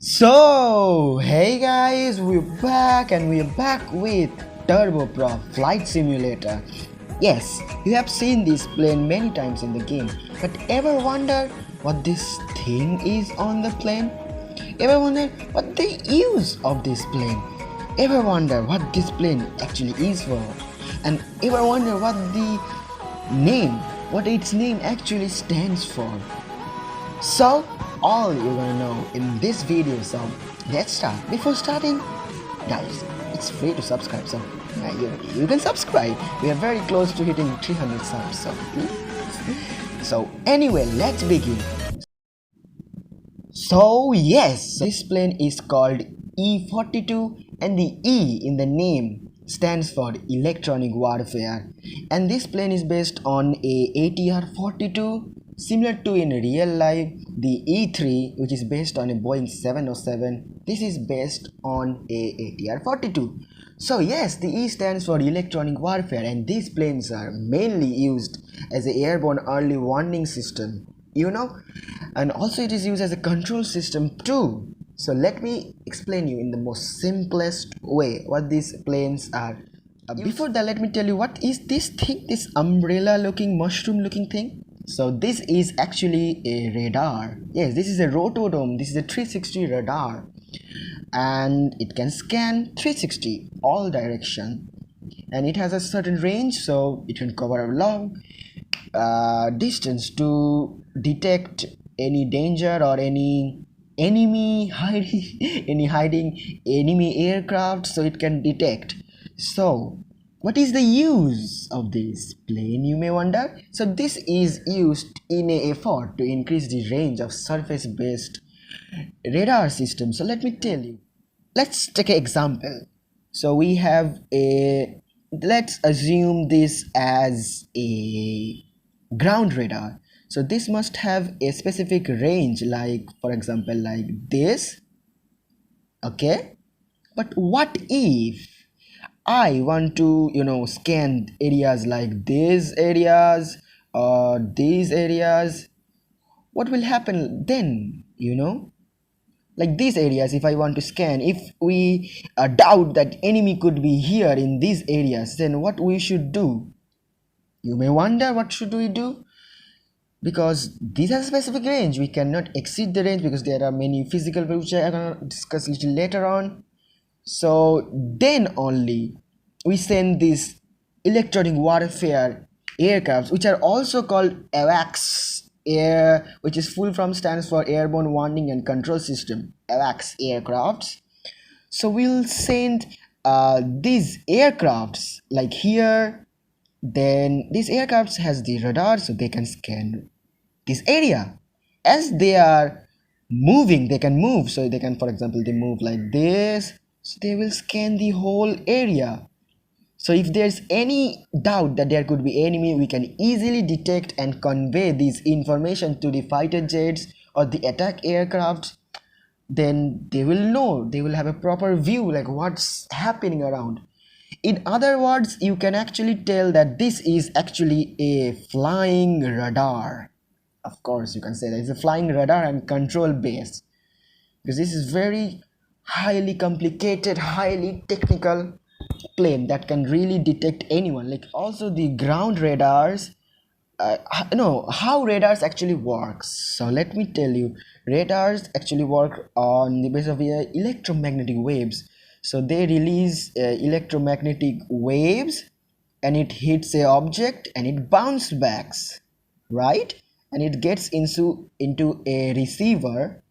Hey guys, we're back with Turboprop Flight Simulator. Yes, you have seen this plane many times in the game, but ever wonder what this thing is on the plane? Ever wonder what the use of this plane? Ever wonder what this plane actually is for? And ever wonder what its name actually stands for? So, all you're gonna know in this video, so let's start. Before starting, guys, it's free to subscribe, so you can subscribe. We are very close to hitting 300 subs, so please. So anyway, let's begin. So yes, this plane is called E42 and the E in the name stands for electronic warfare, and this plane is based on a ATR-42 similar to in real life the E3, which is based on a Boeing 707. This is based on a ATR-42. So yes, the E stands for electronic warfare, and these planes are mainly used as an airborne early warning system, and also it is used as a control system too. So let me explain you in the most simplest way what these planes are. Before that, let me tell you what is this thing, this umbrella looking, mushroom looking thing. So this is actually a radar. Yes, this is a rotodome. This is a 360 radar, and it can scan 360 all direction, and it has a certain range, so it can cover a long distance to detect any danger or any enemy hiding any hiding enemy aircraft, so it can detect. So what is the use of this plane, you may wonder? So this is used in an effort to increase the range of surface based radar system. So let me tell you, let's take an example. So we have a, let's assume this as a ground radar. So this must have a specific range, like for example like this. Okay, but what if I want to scan areas like these areas or these areas? What will happen then? Like these areas, if I want to scan, if we doubt that enemy could be here in these areas, then what we should do? You may wonder, what should we do? Because these are specific range, we cannot exceed the range because there are many physical which I'm gonna discuss a little later on. So then only we send these electronic warfare aircrafts, which are also called AWACS air, which is full from stands for airborne warning and control system, AWACS aircrafts. So we'll send these aircrafts like here. Then these aircrafts has the radar, so they can scan this area. As they are moving, they can move, so they can, for example, they move like this, so they will scan the whole area. So if there's any doubt that there could be enemy, we can easily detect and convey this information to the fighter jets or the attack aircraft. Then they will know, they will have a proper view like what's happening around. In other words, you can actually tell that this is actually a flying radar. Of course, you can say that it's a flying radar and control base, because this is very highly complicated, highly technical plane that can really detect anyone. Like also the ground radars, how radars actually works. So let me tell you, radars actually work on the basis of electromagnetic waves. So they release electromagnetic waves, and it hits a object and it bounces back, right? And it gets into a receiver,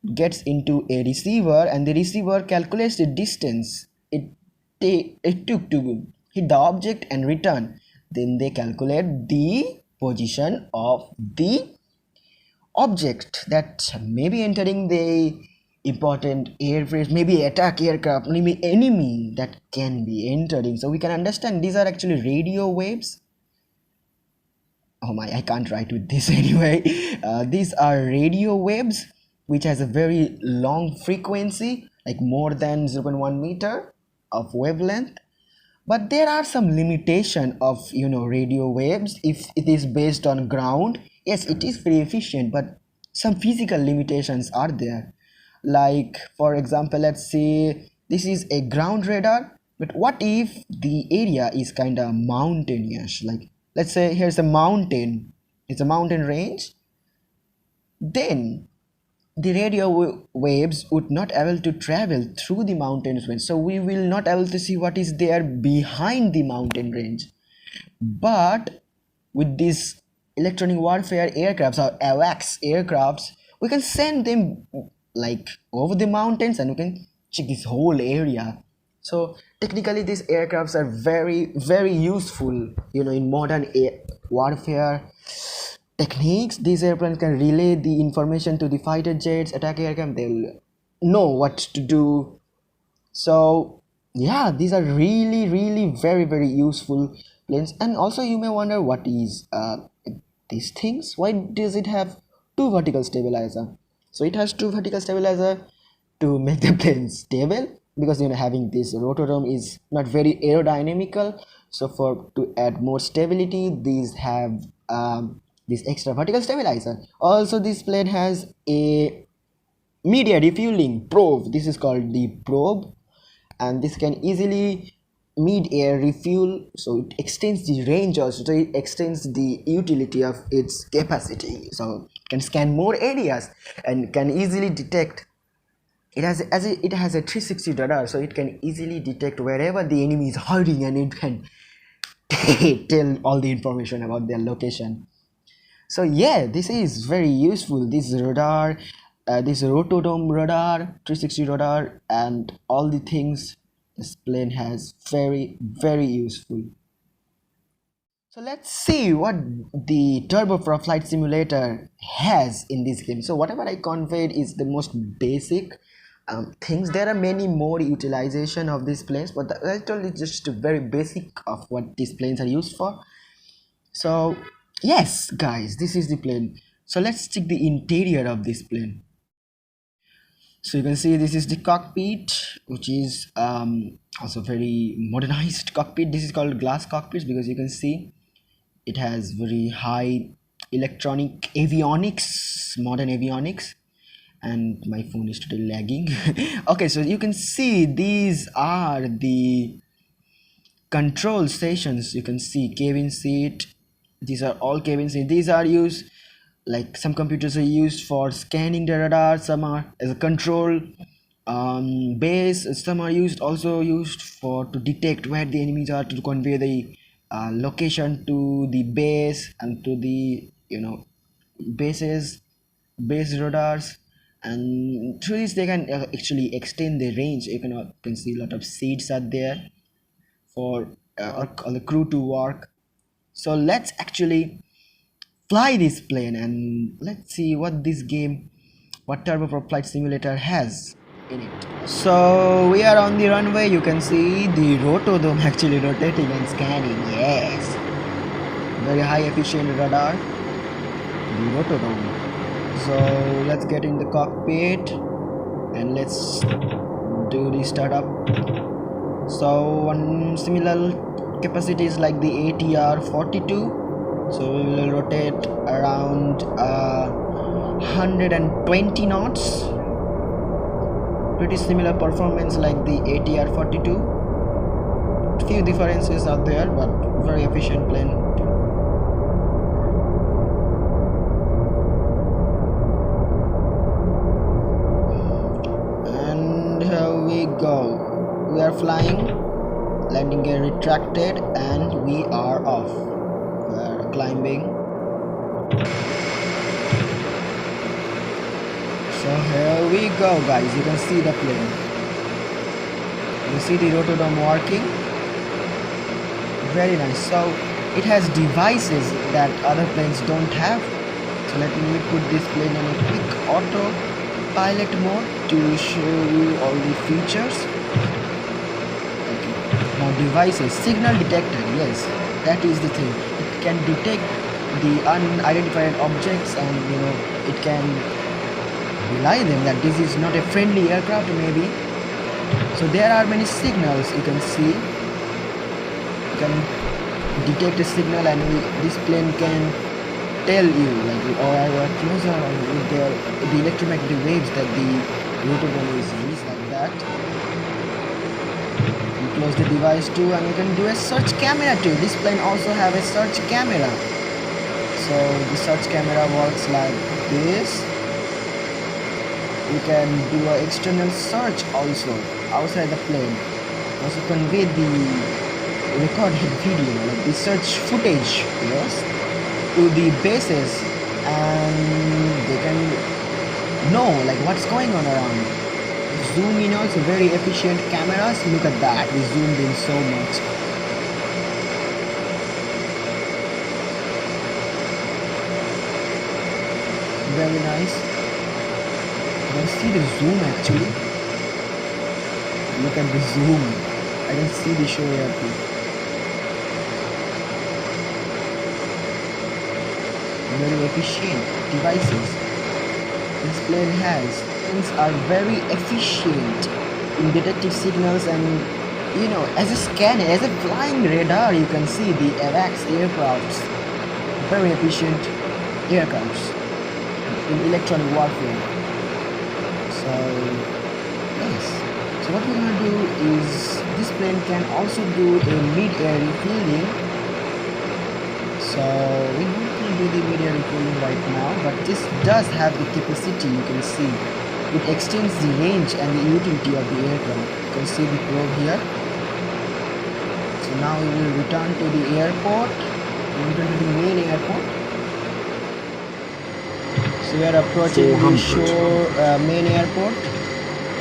and the receiver calculates the distance it took to hit the object and return. Then they calculate the position of the object that may be entering the important airframes, maybe attack aircraft, maybe enemy that can be entering. So we can understand these are actually radio waves. Oh my, I can't write with this anyway. These are radio waves which has a very long frequency, like more than 0.1 meter of wavelength. But there are some limitation of radio waves. If it is based on ground, yes, it is very efficient, but some physical limitations are there. Like for example, let's say this is a ground radar, but what if the area is kind of mountainous? Like let's say here's a mountain, it's a mountain range, then the radio waves would not able to travel through the mountain range, so we will not able to see what is there behind the mountain range. But with these electronic warfare aircrafts or AWACS aircrafts, we can send them like over the mountains and we can check this whole area. So technically these aircrafts are very useful, you know, in modern warfare techniques. These airplanes can relay the information to the fighter jets, attack aircraft, they'll know what to do. So yeah, these are really very useful planes. And also you may wonder what is these things, why does it have two vertical stabilizer? So it has two vertical stabilizer to make the plane stable, because you know having this rotodrome is not very aerodynamical, so for to add more stability these have this extra vertical stabilizer. Also this plane has a media refueling probe, this is called the probe, and this can easily mid-air refuel, so it extends the range also, so it extends the utility of its capacity, so it can scan more areas and can easily detect. It has a 360 radar, so it can easily detect wherever the enemy is hiding, and it can tell all the information about their location. So yeah, this is very useful, this radar, this rotodome radar, 360 radar, and all the things this plane has, very useful. So let's see what the Turboprop Flight Simulator has in this game. So whatever I conveyed is the most basic things. There are many more utilization of these planes, but I told you just a very basic of what these planes are used for. So yes guys, this is the plane. So let's check the interior of this plane. So you can see this is the cockpit, which is also very modernized cockpit. This is called glass cockpits because you can see it has very high electronic avionics, modern avionics. And my phone is totally lagging. Okay, so you can see these are the control stations. You can see cabin seat, these are all cabin seat. These are used, like some computers are used for scanning the radar, some are as a control base, some are also used for to detect where the enemies are, to convey the location to the base and to the, you know, base radars. And through this they can actually extend the range. You can see a lot of seats are there for all the crew to work. So let's actually fly this plane and let's see what this game, what Turboprop Flight Simulator has in it. So we are on the runway. You can see the rotodome actually rotating and scanning. Yes, very high efficient radar, the rotodome. So let's get in the cockpit and let's do the startup. So one similar capacity is like the E42, so we will rotate around 120 knots. Pretty similar performance like the E42. Few differences are there, but very efficient plane. And here we go. We are flying, landing gear retracted, and we are off. We are climbing. So here we go guys, you can see the plane. You see the rotodome working. Very nice. So it has devices that other planes don't have. So let me put this plane in a quick auto pilot mode to show you all the features. Now devices, signal detector, yes, that is the thing. It can detect the unidentified objects, and you know it can rely them that this is not a friendly aircraft maybe. So there are many signals you can see. You can detect a signal and this plane can tell you like, or I were closer, or the electromagnetic waves that the YouTube and easy like that. You close the device too, and you can do a search camera too. This plane also have a search camera. So the search camera works like this. You can do an external search also outside the plane. Also convey the recorded video, like the search footage, yes, to the bases, and they can know like what's going on around. Zoom in also, very efficient cameras. Look at that, we zoomed in so much. Very nice. You can see the zoom actually. Look at the zoom. I can see the show here too. Very efficient devices this plane has. Things are very efficient in detecting signals, and you know, as a scanner, as a flying radar, you can see the AWACS aircrafts. Very efficient aircrafts in electronic warfare. So yes. So what we're gonna do is, this plane can also do a mid-air refueling. So we're not gonna do the mid-air refueling right now, but this does have the capacity. You can see it extends the range and the utility of the aircraft. You can see the probe here. So now we will return to the airport. We will return to the main airport. So we are approaching the shore main airport.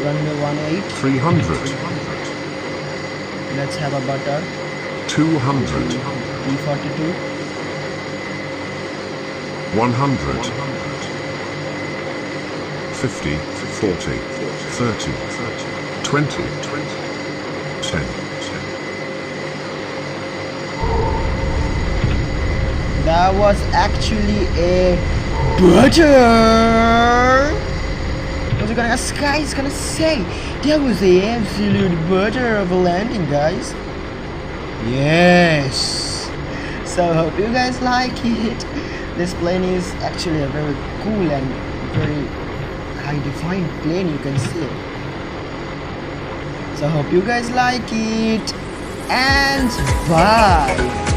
Runway 18. 300. Let's have a butter. 200. E-42. 100. 50. 40. 30. 20. 10. That was actually a butter. What you guys gonna say? That was the absolute butter of a landing, guys. Yes. So hope you guys like it. This plane is actually a very cool and very high defined plane, you can see it. So hope you guys like it, and bye.